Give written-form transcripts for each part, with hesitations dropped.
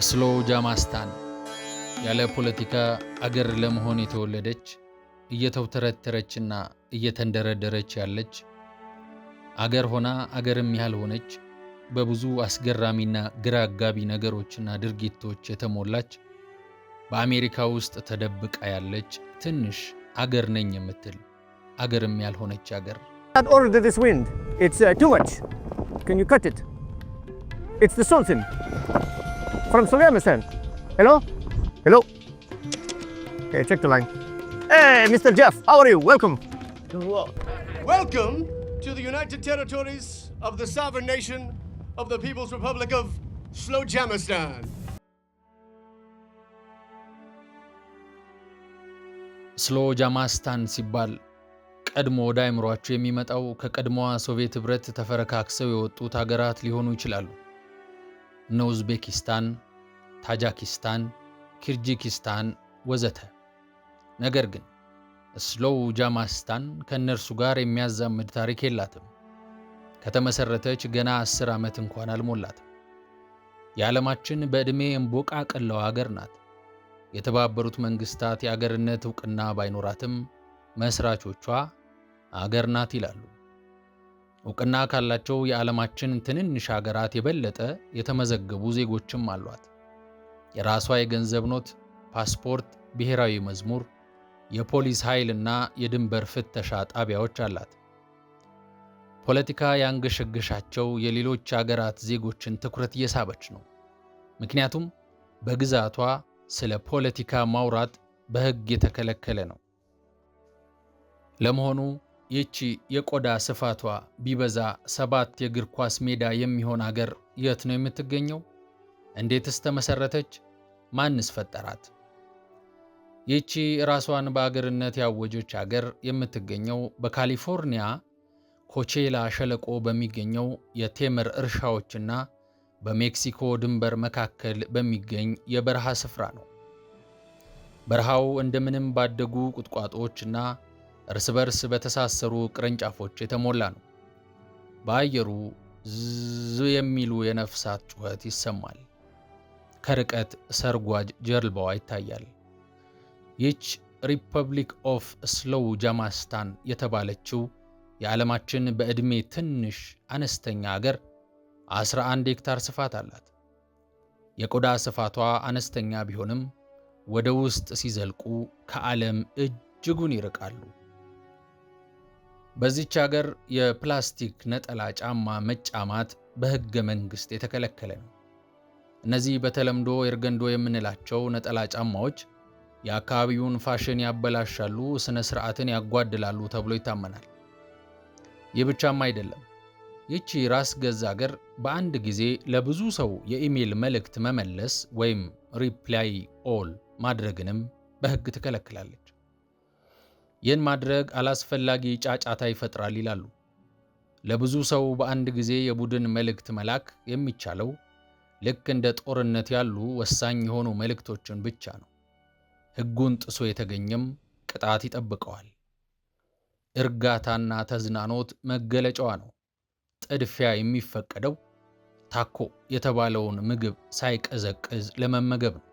ስሎ ጃማስታን ያለ ፖለቲካ አገር ለመሆን የተወለደች እየተውተረተረችና እየተንደረደረች ያለች አገር ሆና አገርም ያልሆነች በብዙ አስገራሚና ግራ አጋቢ ነገሮችና ድርጊቶች የተሞላች በአሜሪካ ውስጥ ተደብቃ ያለች ትንሽ አገር ነኝ የምትል አገርም ያልሆነች አገር። Order this wind. It's too much. Can you cut it? It's the Sultan from Sulaiman. Hello? Hello? Okay, check the line. Hey, Mr. Jeff, how are you? Welcome. Welcome to the United Territories of the sovereign nation of the People's Republic of Slowjamistan. ስሎ ጃማስታን ሲባል ቀድሞ ወደ አእምሯቸው የሚመጣው ከቀድሞዋ ሶቪየት ኅብረት ተፈረካክሰው የወጡት ሀገራት ሊሆኑ ይችላሉ። እነ ኡዝቤኪስታን፣ ታጃኪስታን፣ ኪርጂኪስታን ወዘተ። ነገር ግን ስሎ ጃማስታን ከእነርሱ ጋር የሚያዛምድ ታሪክ የላትም። ከተመሰረተች ገና 10 ዓመት እንኳን አልሞላትም። የዓለማችን በዕድሜ እምቦቃቅላዋ አገር ናት። የተባበሩት መንግስታት የአገርነት ዕውቅና ባይኖራትም መስራቾቿ አገር ናት ይላሉ። ዕውቅና ካላቸው የዓለማችን ትንንሽ አገራት የበለጠ የተመዘገቡ ዜጎችም አሏት። የራሷ የገንዘብ ኖት፣ ፓስፖርት፣ ብሔራዊ መዝሙር፣ የፖሊስ ኃይልና የድንበር ፍተሻ ጣቢያዎች አላት። ፖለቲካ ያንገሸገሻቸው የሌሎች አገራት ዜጎችን ትኩረት እየሳበች ነው። ምክንያቱም በግዛቷ ስለ ፖለቲካ ማውራት በሕግ የተከለከለ ነው። ለመሆኑ ይህቺ የቆዳ ስፋቷ ቢበዛ 7 የእግር ኳስ ሜዳ የሚሆን አገር የት ነው የምትገኘው? እንዴትስ ተመሰረተች? ማንስ ፈጠራት? ይህቺ ራሷን በአገርነት ያወጀች አገር የምትገኘው በካሊፎርኒያ ኮቼላ ሸለቆ በሚገኘው የቴምር እርሻዎችና በሜክሲኮ ድንበር መካከል በሚገኝ የበረሃ ስፍራ ነው። በረሃው እንደምንም ባደጉ ቁጥቋጦዎችና እርስ በርስ በተሳሰሩ ቅርንጫፎች የተሞላ ነው። በአየሩ ዝ የሚሉ የነፍሳት ጩኸት ይሰማል። ከርቀት ሰርጓጅ ጀልባዋ ይታያል። ይህች ሪፐብሊክ ኦፍ ስሎው ጃማስታን የተባለችው የዓለማችን በዕድሜ ትንሽ አነስተኛ አገር 11 ሄክታር ስፋት አላት። የቆዳ ስፋቷ አነስተኛ ቢሆንም ወደ ውስጥ ሲዘልቁ ከዓለም እጅጉን ይርቃሉ። በዚች አገር የፕላስቲክ ነጠላ ጫማ መጫማት በሕገ መንግሥት የተከለከለ ነው። እነዚህ በተለምዶ ኤርገንዶ የምንላቸው ነጠላ ጫማዎች የአካባቢውን ፋሽን ያበላሻሉ፣ ስነ ሥርዓትን ያጓድላሉ ተብሎ ይታመናል። ይህ ብቻም አይደለም። ይህቺ ራስ ገዝ አገር በአንድ ጊዜ ለብዙ ሰው የኢሜል መልእክት መመለስ ወይም ሪፕላይ ኦል ማድረግንም በሕግ ትከለክላለች። ይህን ማድረግ አላስፈላጊ ጫጫታ ይፈጥራል ይላሉ። ለብዙ ሰው በአንድ ጊዜ የቡድን መልእክት መላክ የሚቻለው ልክ እንደ ጦርነት ያሉ ወሳኝ የሆኑ መልእክቶችን ብቻ ነው። ሕጉን ጥሶ የተገኘም ቅጣት ይጠብቀዋል። እርጋታና ተዝናኖት መገለጫዋ ነው። ጥድፊያ የሚፈቀደው ታኮ የተባለውን ምግብ ሳይቀዘቅዝ ለመመገብ ነው።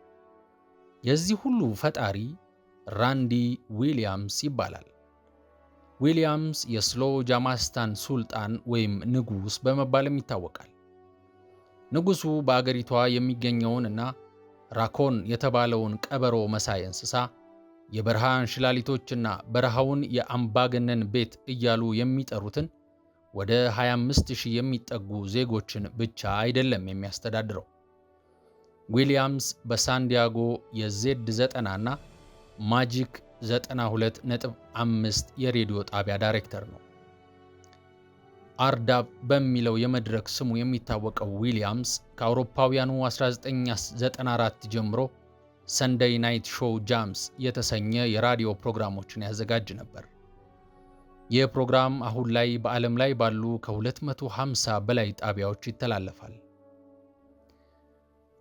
የዚህ ሁሉ ፈጣሪ ራንዲ ዊሊያምስ ይባላል። ዊሊያምስ የስሎ ጃማስታን ሱልጣን ወይም ንጉሥ በመባልም ይታወቃል። ንጉሡ በአገሪቷ የሚገኘውን እና ራኮን የተባለውን ቀበሮ መሳይ እንስሳ፣ የበረሃ እንሽላሊቶችና በረሃውን የአምባገነን ቤት እያሉ የሚጠሩትን ወደ 25,000 የሚጠጉ ዜጎችን ብቻ አይደለም የሚያስተዳድረው። ዊሊያምስ በሳንዲያጎ የዜድ90 እና ማጂክ 92.5 የሬዲዮ ጣቢያ ዳይሬክተር ነው። አርዳብ በሚለው የመድረክ ስሙ የሚታወቀው ዊሊያምስ ከአውሮፓውያኑ 1994 ጀምሮ ሰንደይ ናይት ሾው ጃምስ የተሰኘ የራዲዮ ፕሮግራሞችን ያዘጋጅ ነበር። ይህ ፕሮግራም አሁን ላይ በዓለም ላይ ባሉ ከ250 በላይ ጣቢያዎች ይተላለፋል።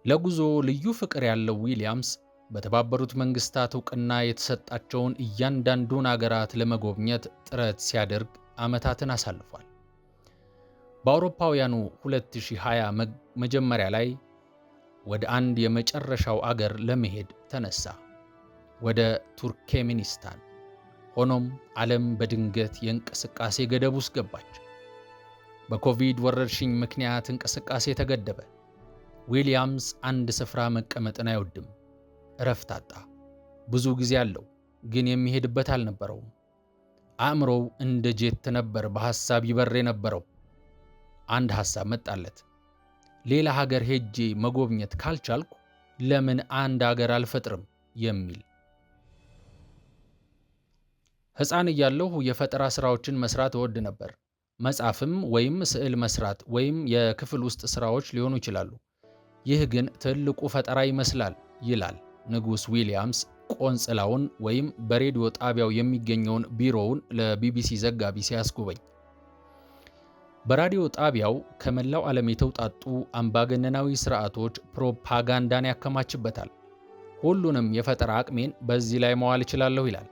ለጉዞ ልዩ ፍቅር ያለው ዊሊያምስ በተባበሩት መንግስታት ዕውቅና የተሰጣቸውን እያንዳንዱን አገራት ለመጎብኘት ጥረት ሲያደርግ ዓመታትን አሳልፏል። በአውሮፓውያኑ 2020 መጀመሪያ ላይ ወደ አንድ የመጨረሻው አገር ለመሄድ ተነሳ፣ ወደ ቱርክሜኒስታን። ሆኖም ዓለም በድንገት የእንቅስቃሴ ገደብ ውስጥ ገባች። በኮቪድ ወረርሽኝ ምክንያት እንቅስቃሴ ተገደበ። ዊሊያምስ አንድ ስፍራ መቀመጥን አይወድም። እረፍት አጣ። ብዙ ጊዜ አለው፣ ግን የሚሄድበት አልነበረውም። አእምሮው እንደ ጄት ነበር በሐሳብ ይበር የነበረው። አንድ ሐሳብ መጣለት። ሌላ ሀገር ሄጄ መጎብኘት ካልቻልኩ ለምን አንድ ሀገር አልፈጥርም የሚል። ሕፃን እያለሁ የፈጠራ ሥራዎችን መስራት እወድ ነበር። መጻፍም ወይም ስዕል መስራት ወይም የክፍል ውስጥ ሥራዎች ሊሆኑ ይችላሉ። ይህ ግን ትልቁ ፈጠራ ይመስላል ይላል ንጉሥ ዊሊያምስ ቆንጽላውን ወይም በሬዲዮ ጣቢያው የሚገኘውን ቢሮውን ለቢቢሲ ዘጋቢ ሲያስጎበኝ። በራዲዮ ጣቢያው ከመላው ዓለም የተውጣጡ አምባገነናዊ ሥርዓቶች ፕሮፓጋንዳን ያከማችበታል። ሁሉንም የፈጠራ አቅሜን በዚህ ላይ መዋል እችላለሁ ይላል።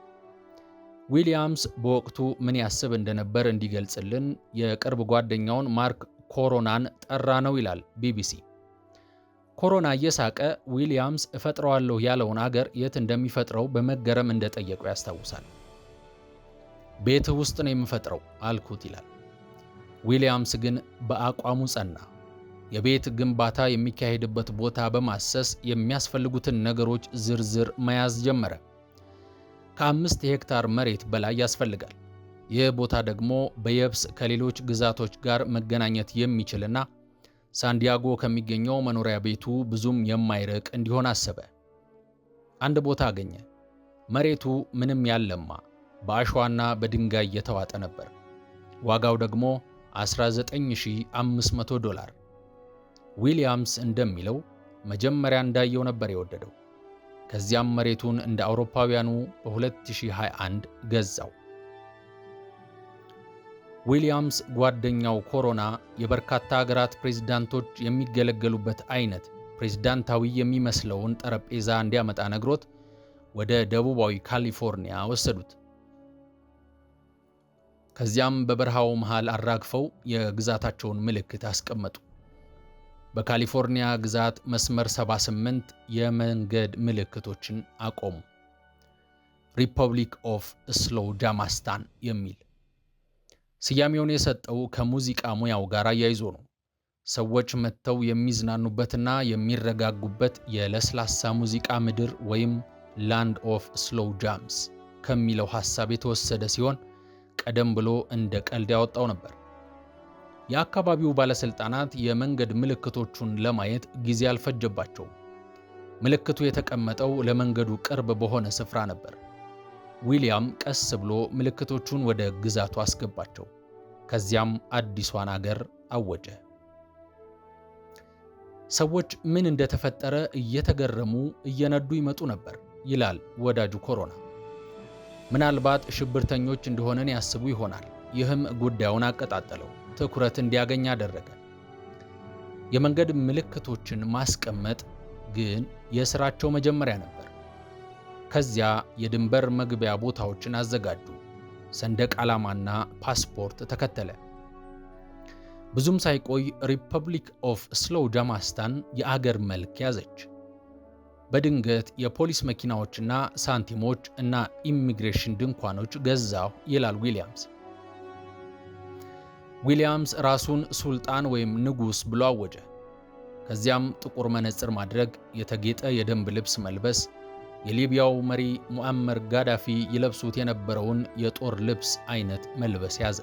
ዊሊያምስ በወቅቱ ምን ያስብ እንደነበር እንዲገልጽልን የቅርብ ጓደኛውን ማርክ ኮሮናን ጠራ ነው ይላል ቢቢሲ። ኮሮና እየሳቀ ዊሊያምስ እፈጥረዋለሁ ያለውን አገር የት እንደሚፈጥረው በመገረም እንደጠየቀው ያስታውሳል። ቤትህ ውስጥ ነው የምፈጥረው አልኩት ይላል። ዊሊያምስ ግን በአቋሙ ጸና። የቤት ግንባታ የሚካሄድበት ቦታ በማሰስ የሚያስፈልጉትን ነገሮች ዝርዝር መያዝ ጀመረ። ከ5 ሄክታር መሬት በላይ ያስፈልጋል። ይህ ቦታ ደግሞ በየብስ ከሌሎች ግዛቶች ጋር መገናኘት የሚችልና ሳንዲያጎ ከሚገኘው መኖሪያ ቤቱ ብዙም የማይርቅ እንዲሆን አሰበ። አንድ ቦታ አገኘ። መሬቱ ምንም ያለማ በአሸዋና በድንጋይ የተዋጠ ነበር። ዋጋው ደግሞ $19,500። ዊሊያምስ እንደሚለው መጀመሪያ እንዳየው ነበር የወደደው። ከዚያም መሬቱን እንደ አውሮፓውያኑ በ2021 ገዛው። ዊሊያምስ ጓደኛው ኮሮና የበርካታ ሀገራት ፕሬዝዳንቶች የሚገለገሉበት አይነት ፕሬዝዳንታዊ የሚመስለውን ጠረጴዛ እንዲያመጣ ነግሮት ወደ ደቡባዊ ካሊፎርኒያ ወሰዱት። ከዚያም በበረሃው መሃል አራግፈው የግዛታቸውን ምልክት አስቀመጡ። በካሊፎርኒያ ግዛት መስመር 78 የመንገድ ምልክቶችን አቆሙ። ሪፐብሊክ ኦፍ ስሎጃማስታን የሚል ስያሜውን የሰጠው ከሙዚቃ ሙያው ጋር አያይዞ ነው። ሰዎች መጥተው የሚዝናኑበትና የሚረጋጉበት የለስላሳ ሙዚቃ ምድር ወይም ላንድ ኦፍ ስሎው ጃምስ ከሚለው ሐሳብ የተወሰደ ሲሆን ቀደም ብሎ እንደ ቀልድ ያወጣው ነበር። የአካባቢው ባለስልጣናት የመንገድ ምልክቶቹን ለማየት ጊዜ አልፈጀባቸውም። ምልክቱ የተቀመጠው ለመንገዱ ቅርብ በሆነ ስፍራ ነበር። ዊሊያም ቀስ ብሎ ምልክቶቹን ወደ ግዛቱ አስገባቸው። ከዚያም አዲሷን አገር አወጀ። ሰዎች ምን እንደተፈጠረ እየተገረሙ እየነዱ ይመጡ ነበር ይላል ወዳጁ ኮሮና። ምናልባት ሽብርተኞች እንደሆነን ያስቡ ይሆናል። ይህም ጉዳዩን አቀጣጠለው፣ ትኩረት እንዲያገኝ አደረገ። የመንገድ ምልክቶችን ማስቀመጥ ግን የሥራቸው መጀመሪያ ነበር። ከዚያ የድንበር መግቢያ ቦታዎችን አዘጋጁ። ሰንደቅ ዓላማና ፓስፖርት ተከተለ። ብዙም ሳይቆይ ሪፐብሊክ ኦፍ ስሎጃማስታን የአገር መልክ ያዘች። በድንገት የፖሊስ መኪናዎችና ሳንቲሞች እና ኢሚግሬሽን ድንኳኖች ገዛሁ ይላል ዊሊያምስ። ዊሊያምስ ራሱን ሱልጣን ወይም ንጉሥ ብሎ አወጀ። ከዚያም ጥቁር መነጽር ማድረግ፣ የተጌጠ የደንብ ልብስ መልበስ፣ የሊቢያው መሪ ሙአመር ጋዳፊ ይለብሱት የነበረውን የጦር ልብስ አይነት መልበስ ያዘ።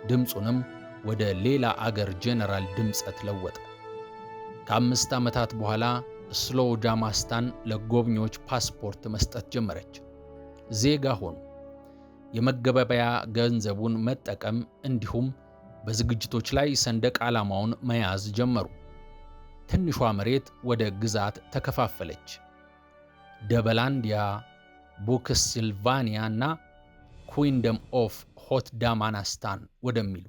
ድምፁንም ወደ ሌላ አገር ጄኔራል ድምፀት ለወጠ። ከ5 ዓመታት በኋላ ስሎጃማስታን ለጎብኚዎች ፓስፖርት መስጠት ጀመረች። ዜጋ ሆኑ። የመገበያያ ገንዘቡን መጠቀም እንዲሁም በዝግጅቶች ላይ ሰንደቅ ዓላማውን መያዝ ጀመሩ። ትንሿ መሬት ወደ ግዛት ተከፋፈለች። ደበላንዲያ፣ ቡክስልቫኒያ እና ኩዊንደም ኦፍ ሆትዳማናስታን ወደሚሉ።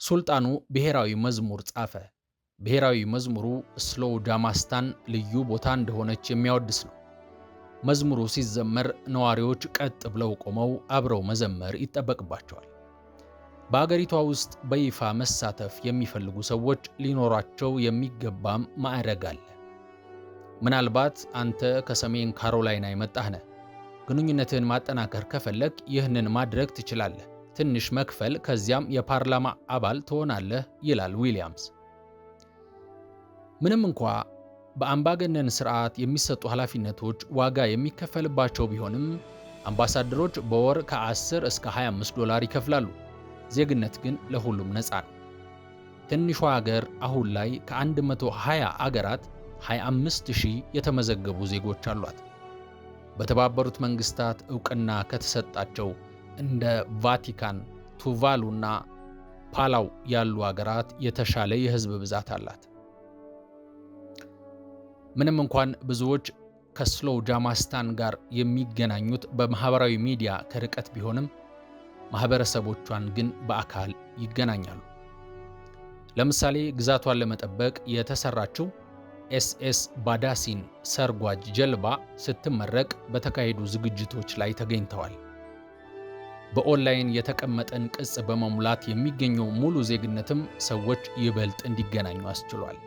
ሱልጣኑ ብሔራዊ መዝሙር ጻፈ። ብሔራዊ መዝሙሩ ስሎጃማስታን ልዩ ቦታ እንደሆነች የሚያወድስ ነው። መዝሙሩ ሲዘመር ነዋሪዎች ቀጥ ብለው ቆመው አብረው መዘመር ይጠበቅባቸዋል። በአገሪቷ ውስጥ በይፋ መሳተፍ የሚፈልጉ ሰዎች ሊኖራቸው የሚገባም ማዕረግ አለ። ምናልባት አንተ ከሰሜን ካሮላይና የመጣህ ነህ። ግንኙነትህን ማጠናከር ከፈለግ ይህንን ማድረግ ትችላለህ። ትንሽ መክፈል፣ ከዚያም የፓርላማ አባል ትሆናለህ ይላል ዊሊያምስ። ምንም እንኳ በአምባገነን ስርዓት የሚሰጡ ኃላፊነቶች ዋጋ የሚከፈልባቸው ቢሆንም አምባሳደሮች በወር ከ10 እስከ 25 ዶላር ይከፍላሉ። ዜግነት ግን ለሁሉም ነፃ ነው። ትንሿ አገር አሁን ላይ ከ120 አገራት 25,000 የተመዘገቡ ዜጎች አሏት። በተባበሩት መንግስታት ዕውቅና ከተሰጣቸው እንደ ቫቲካን፣ ቱቫሉና ፓላው ያሉ አገራት የተሻለ የህዝብ ብዛት አላት። ምንም እንኳን ብዙዎች ከስሎው ጃማስታን ጋር የሚገናኙት በማህበራዊ ሚዲያ ከርቀት ቢሆንም ማህበረሰቦቿን ግን በአካል ይገናኛሉ። ለምሳሌ ግዛቷን ለመጠበቅ የተሰራችው ኤስኤስ ባዳሲን ሰርጓጅ ጀልባ ስትመረቅ በተካሄዱ ዝግጅቶች ላይ ተገኝተዋል። በኦንላይን የተቀመጠን ቅጽ በመሙላት የሚገኘው ሙሉ ዜግነትም ሰዎች ይበልጥ እንዲገናኙ አስችሏል።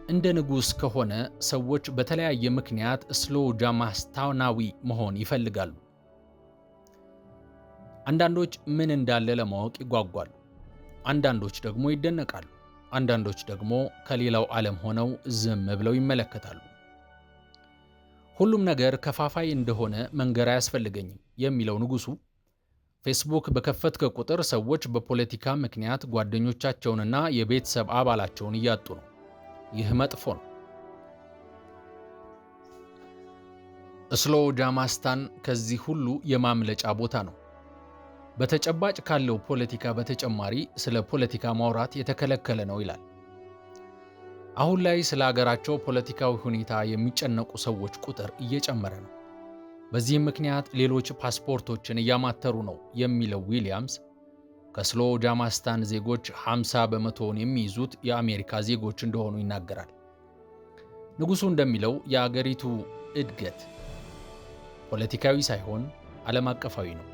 እንደ ንጉሥ ከሆነ ሰዎች በተለያየ ምክንያት ስሎው ጃማስታናዊ መሆን ይፈልጋሉ። አንዳንዶች ምን እንዳለ ለማወቅ ይጓጓሉ። አንዳንዶች ደግሞ ይደነቃሉ። አንዳንዶች ደግሞ ከሌላው ዓለም ሆነው ዝም ብለው ይመለከታሉ። ሁሉም ነገር ከፋፋይ እንደሆነ መንገር አያስፈልገኝም የሚለው ንጉሡ ፌስቡክ በከፈትከ ቁጥር ሰዎች በፖለቲካ ምክንያት ጓደኞቻቸውንና የቤተሰብ አባላቸውን እያጡ ነው። ይህ መጥፎ ነው። ስሎው ጃማስታን ከዚህ ሁሉ የማምለጫ ቦታ ነው። በተጨባጭ ካለው ፖለቲካ በተጨማሪ ስለ ፖለቲካ ማውራት የተከለከለ ነው ይላል። አሁን ላይ ስለ አገራቸው ፖለቲካዊ ሁኔታ የሚጨነቁ ሰዎች ቁጥር እየጨመረ ነው። በዚህም ምክንያት ሌሎች ፓስፖርቶችን እያማተሩ ነው የሚለው ዊሊያምስ ከስሎው ጃማስታን ዜጎች 50 በመቶውን የሚይዙት የአሜሪካ ዜጎች እንደሆኑ ይናገራል። ንጉሡ እንደሚለው የአገሪቱ እድገት ፖለቲካዊ ሳይሆን ዓለም አቀፋዊ ነው።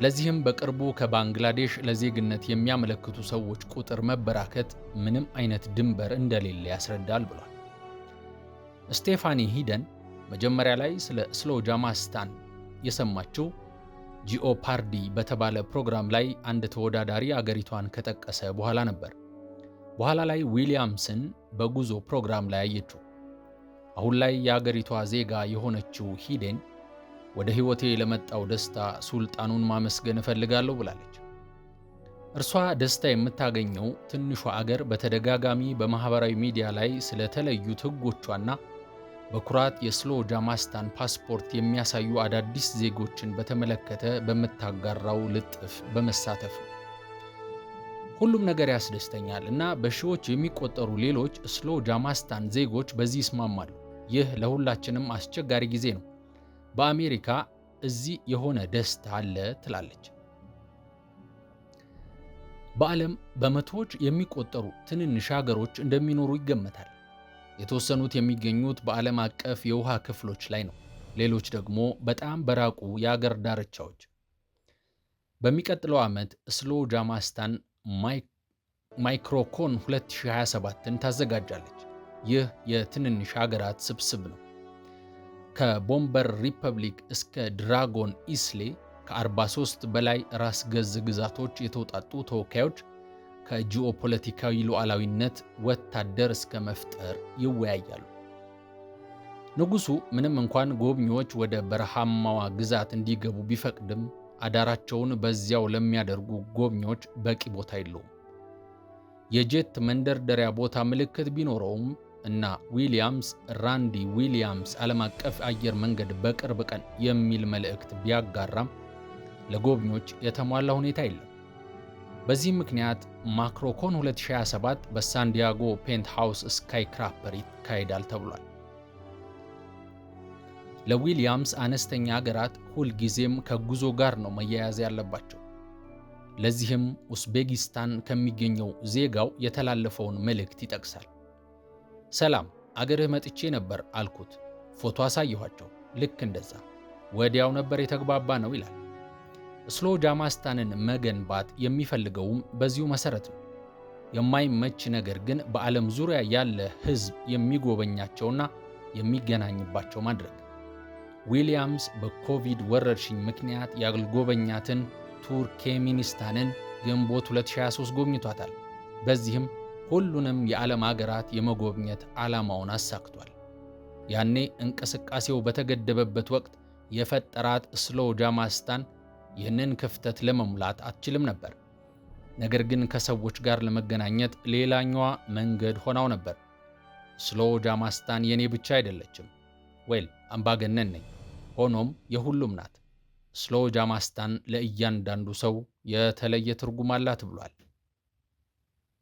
ለዚህም በቅርቡ ከባንግላዴሽ ለዜግነት የሚያመለክቱ ሰዎች ቁጥር መበራከት ምንም አይነት ድንበር እንደሌለ ያስረዳል ብሏል። ስቴፋኒ ሂደን መጀመሪያ ላይ ስለ ስሎው ጃማስታን የሰማችው ጂኦፓርዲ በተባለ ፕሮግራም ላይ አንድ ተወዳዳሪ አገሪቷን ከጠቀሰ በኋላ ነበር። በኋላ ላይ ዊሊያምስን በጉዞ ፕሮግራም ላይ አየችው። አሁን ላይ የአገሪቷ ዜጋ የሆነችው ሂደን ወደ ሕይወቴ ለመጣው ደስታ ሱልጣኑን ማመስገን እፈልጋለሁ ብላለች። እርሷ ደስታ የምታገኘው ትንሿ አገር በተደጋጋሚ በማህበራዊ ሚዲያ ላይ ስለተለዩት ሕጎቿና በኩራት የስሎው ጃማስታን ፓስፖርት የሚያሳዩ አዳዲስ ዜጎችን በተመለከተ በምታጋራው ልጥፍ በመሳተፍ ነው። ሁሉም ነገር ያስደስተኛል እና በሺዎች የሚቆጠሩ ሌሎች ስሎው ጃማስታን ዜጎች በዚህ ይስማማሉ። ይህ ለሁላችንም አስቸጋሪ ጊዜ ነው። በአሜሪካ እዚህ የሆነ ደስታ አለ ትላለች። በዓለም በመቶዎች የሚቆጠሩ ትንንሽ ሀገሮች እንደሚኖሩ ይገመታል። የተወሰኑት የሚገኙት በዓለም አቀፍ የውሃ ክፍሎች ላይ ነው። ሌሎች ደግሞ በጣም በራቁ የአገር ዳርቻዎች። በሚቀጥለው ዓመት ስሎው ጃማስታን ማይክሮኮን 2027ን ታዘጋጃለች። ይህ የትንንሽ ሀገራት ስብስብ ነው። ከቦምበር ሪፐብሊክ እስከ ድራጎን ኢስሌ ከ43 በላይ ራስ ገዝ ግዛቶች የተውጣጡ ተወካዮች ከጂኦፖለቲካዊ ሉዓላዊነት ወታደር እስከ መፍጠር ይወያያሉ። ንጉሡ ምንም እንኳን ጎብኚዎች ወደ በረሃማዋ ግዛት እንዲገቡ ቢፈቅድም አዳራቸውን በዚያው ለሚያደርጉ ጎብኚዎች በቂ ቦታ የለውም። የጄት መንደርደሪያ ቦታ ምልክት ቢኖረውም እና ዊሊያምስ ራንዲ ዊሊያምስ ዓለም አቀፍ አየር መንገድ በቅርብ ቀን የሚል መልእክት ቢያጋራም ለጎብኚዎች የተሟላ ሁኔታ የለም። በዚህም ምክንያት ማክሮኮን 2027 በሳንዲያጎ ፔንትሃውስ ስካይ ክራፐር ይካሄዳል ተብሏል። ለዊሊያምስ አነስተኛ ሀገራት ሁልጊዜም ከጉዞ ጋር ነው መያያዝ ያለባቸው። ለዚህም ኡዝቤኪስታን ከሚገኘው ዜጋው የተላለፈውን መልእክት ይጠቅሳል። ሰላም፣ አገርህ መጥቼ ነበር አልኩት። ፎቶ አሳየኋቸው። ልክ እንደዛ ወዲያው ነበር የተግባባ ነው ይላል። ስሎ ጃማስታንን መገንባት የሚፈልገውም በዚሁ መሰረት ነው። የማይመች ነገር ግን በዓለም ዙሪያ ያለ ሕዝብ የሚጎበኛቸውና የሚገናኝባቸው ማድረግ። ዊሊያምስ በኮቪድ ወረርሽኝ ምክንያት ያልጎበኛትን ቱርክሜኒስታንን ግንቦት 2023 ጎብኝቷታል። በዚህም ሁሉንም የዓለም አገራት የመጎብኘት ዓላማውን አሳክቷል። ያኔ እንቅስቃሴው በተገደበበት ወቅት የፈጠራት ስሎ ጃማስታን ይህንን ክፍተት ለመሙላት አትችልም ነበር። ነገር ግን ከሰዎች ጋር ለመገናኘት ሌላኛዋ መንገድ ሆናው ነበር። ስሎ ጃማስታን የኔ ብቻ አይደለችም። አምባገነን ነኝ፣ ሆኖም የሁሉም ናት። ስሎ ጃማስታን ለእያንዳንዱ ሰው የተለየ ትርጉም አላት ብሏል።